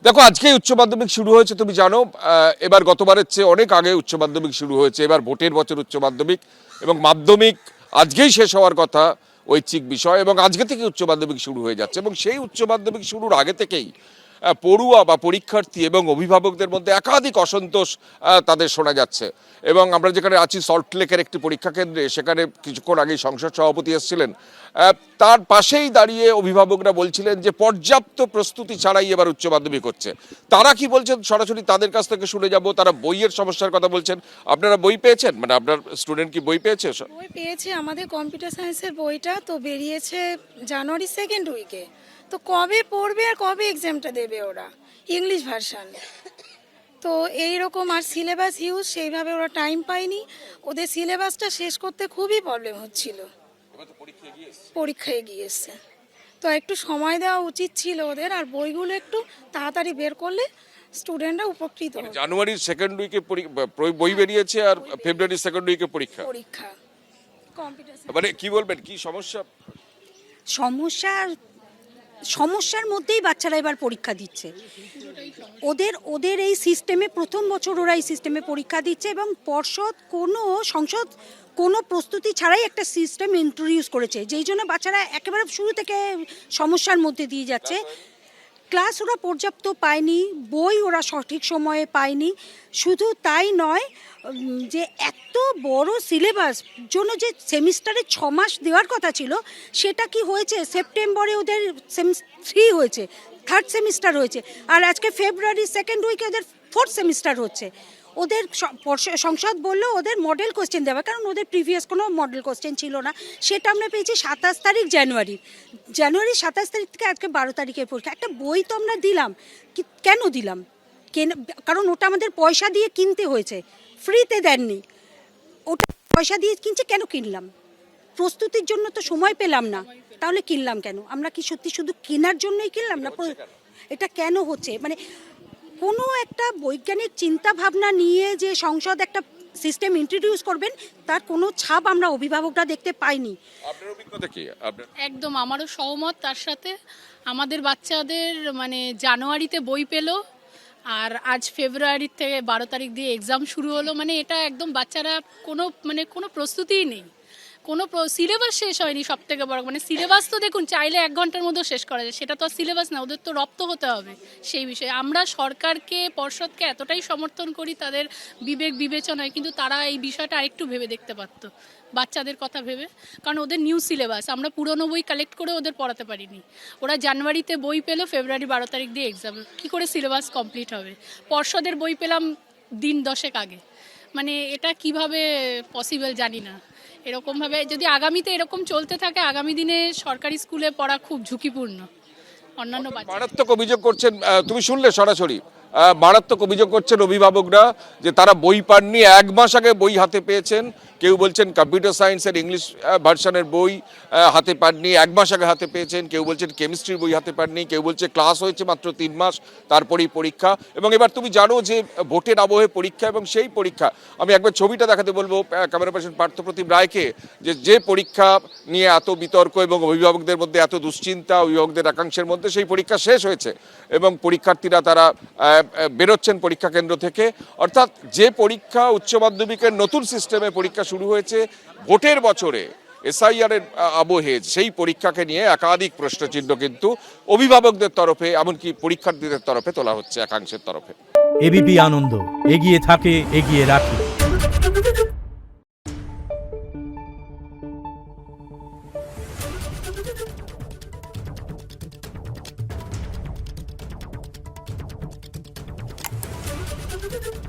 দেখো, আজকেই উচ্চ মাধ্যমিক শুরু হয়েছে, তুমি জানো। এবার গতবারের চেয়ে অনেক আগে উচ্চ মাধ্যমিক শুরু হয়েছে। এবার ভোটের বছর উচ্চ মাধ্যমিক, এবং মাধ্যমিক আজকেই শেষ হওয়ার কথা, ঐচ্ছিক বিষয়, এবং আজকে থেকে উচ্চ মাধ্যমিক শুরু হয়ে যাচ্ছে। এবং সেই উচ্চ মাধ্যমিক শুরুর আগে থেকেই পড়ুয়া বা পরীক্ষার্থী এবং অভিভাবকদের মধ্যে একাধিক অসন্তোষ তাদের শোনা যাচ্ছে। এবং আমরা যেখানে আছি সল্টলেকের একটি পরীক্ষা কেন্দ্রে, সেখানে কিছুক্ষণ আগেই সংসদ সভাপতি এসেছিলেন। তার পাশেই দাঁড়িয়ে অভিভাবকরা বলছিলেন যে পর্যাপ্ত প্রস্তুতি ছাড়াই এবার উচ্চ মাধ্যমিক হচ্ছে। তারা কি বলছেন সরাসরি তাদের কাছ থেকে শুনে যাব। তারা বইয়ের সমস্যার কথা বলছেন। আপনারা বই পেয়েছেন? মানে আপনার স্টুডেন্ট কি বই পেয়েছে? বই পেয়েছে। আমাদের কম্পিউটার সায়েন্সের বইটা তো বেরিয়েছে জানুয়ারি সেকেন্ড উইকে। তো কবে পড়বে আর কবে এক্সামটা দেবে ওরা? ইংলিশ ভার্সান তো এই রকম। আর সিলেবাস হিউজ, সেইভাবে ওরা টাইম পায়নি। ওদের সিলেবাসটা শেষ করতে খুবই প্রবলেম হচ্ছিল। পরীক্ষা এগিয়ে এসছে, তো একটু সময় দেওয়া উচিত ছিল ওদের। আর বইগুলো একটু তাড়াতাড়ি বের করলে স্টুডেন্টরা উপকৃত হবে। জানুয়ারির সেকেন্ড উইকে বই বেরিয়েছে, আর ফেব্রুয়ারির সেকেন্ড উইকে পরীক্ষা। কম্পিউটার মানে কি বলবেন, কি সমস্যা? সমস্যার মধ্যেই বাচ্চারা এবার পরীক্ষা দিচ্ছে। ওদের এই সিস্টেমে প্রথম বছর ওরা এই সিস্টেমে পরীক্ষা দিচ্ছে, এবং সংসদ কোনো প্রস্তুতি ছাড়াই একটা সিস্টেম ইন্ট্রোডিউস করেছে, যেই জন্য বাচ্চারা একেবারে শুরু থেকে সমস্যার মধ্যে দিয়ে যাচ্ছে। ক্লাস ওরা পর্যাপ্ত পায়নি, বই ওরা সঠিক সময়ে পায়নি। শুধু তাই নয়, যে এত বড় সিলেবাস জন্য যে সেমিস্টারে 6 মাস দেওয়ার কথা ছিল, সেটা কি হয়েছে সেপ্টেম্বরে ওদের 3 হয়েছে, থার্ড সেমিস্টার হয়েছে। আর আজকে ফেব্রুয়ারি সেকেন্ড উইকে ওদের ফোর্থ সেমিস্টার হচ্ছে। ওদের সংসদ বললো ওদের মডেল কোশ্চেন দেবে, কারণ ওদের প্রিভিয়াস কোনো মডেল কোশ্চেন ছিল না। সেটা আমরা পেয়েছি 27 তারিখ জানুয়ারি 27 তারিখ থেকে আজকে 12 তারিখের পরীক্ষা। একটা বই তো আমরা দিলাম, কেন দিলাম? কারণ ওটা আমাদের পয়সা দিয়ে কিনতে হয়েছে, ফ্রিতে দেননি। ওটা পয়সা দিয়ে কিনছে, কেন কিনলাম? প্রস্তুতির জন্য তো সময় পেলাম না, তাহলে কিনলাম কেন? আমরা কি সত্যি শুধু কেনার জন্যই কিনলাম না? এটা কেন হচ্ছে? মানে কোনো একটা বৈজ্ঞানিক চিন্তা ভাবনা নিয়ে যে সংসদ একটা সিস্টেম ইন্ট্রোডিউস করবেন, তার কোনো ছাপ আমরা অভিভাবকরা দেখতে পাইনি। আপনার অভিজ্ঞতা কি? একদম আমারও সহমত তার সাথে। আমাদের বাচ্চাদের মানে জানুয়ারিতে বই পেলো, আর আজ ফেব্রুয়ারি থেকে 12 তারিখ দিয়ে এক্সাম শুরু হলো। মানে এটা একদম বাচ্চারা কোনো প্রস্তুতিই নেই, কোনো সিলেবাস শেষ হয়নি। সব থেকে বড় মানে সিলেবাস তো দেখুন, চাইলে 1 ঘন্টার মধ্যেও শেষ করা যায়, সেটা তো আর সিলেবাস না, ওদের তো রপ্ত হতে হবে সেই বিষয়ে। আমরা সরকারকে, পর্ষদকে এতটাই সমর্থন করি তাদের বিবেক বিবেচনায়, কিন্তু তারা এই বিষয়টা আরেকটু ভেবে দেখতে পারতো, বাচ্চাদের কথা ভেবে। কারণ ওদের নিউ সিলেবাস, আমরা পুরনো বই কালেক্ট করে ওদের পড়াতে পারিনি। ওরা জানুয়ারিতে বই পেলো, ফেব্রুয়ারি 12 তারিখ দিয়ে এক্সাম, কী করে সিলেবাস কমপ্লিট হবে? পর্ষদের বই পেলাম দিন 10 আগে। মানে এটা কিভাবে পসিবল জানি না। এরকমভাবে যদি আগামীতে এরকম চলতে থাকে, আগামী দিনে সরকারি স্কুলে পড়া খুব ঝুঁকিপূর্ণ। অন্যান্য মারাত্মক অভিযোগ করছেন, তুমি শুনলে সরাসরি মারাত্মক অভিযোগ করছেন অভিভাবকরা যে তারা বই পাননি, 1 মাস আগে বই হাতে পেয়েছেন। কেউ বলছেন কম্পিউটার সায়েন্সের ইংলিশ ভার্সনের বই হাতে পাননি, 1 মাস আগে হাতে পেয়েছেন। কেউ বলছেন কেমিস্ট্রির বই হাতে পাননি। কেউ বলছে ক্লাস হয়েছে মাত্র 3 মাস, তারপরেই পরীক্ষা। এবং এবার তুমি জানো যে ভোটের আবহে পরীক্ষা, এবং সেই পরীক্ষা আমি একবার ছবিটা দেখাতে বলবো ক্যামেরা পার্সন পার্থপ্রতিম রায়কে, যে পরীক্ষা নিয়ে এত বিতর্ক এবং অভিভাবকদের মধ্যে এত দুশ্চিন্তা, অভিভাবকদের একাংশের মধ্যে, সেই পরীক্ষা শেষ হয়েছে এবং পরীক্ষার্থীরা তারা বেরোচ্ছেন পরীক্ষা কেন্দ্র থেকে। অর্থাৎ যে পরীক্ষা উচ্চ মাধ্যমিকের নতুন সিস্টেমে পরীক্ষা শুরু হয়েছে ভোটের বছরে এসআইআর এর আবহে, সেই পরীক্ষাকে নিয়ে একাধিক প্রশ্নচিহ্ন কিন্তু অভিভাবকদের তরফে, এমনকি পরীক্ষার্থীদের তরফে তোলা হচ্ছে, একাংশের তরফে। এবিপি আনন্দ, এগিয়ে থাকে, এগিয়ে রাখে। Thank you.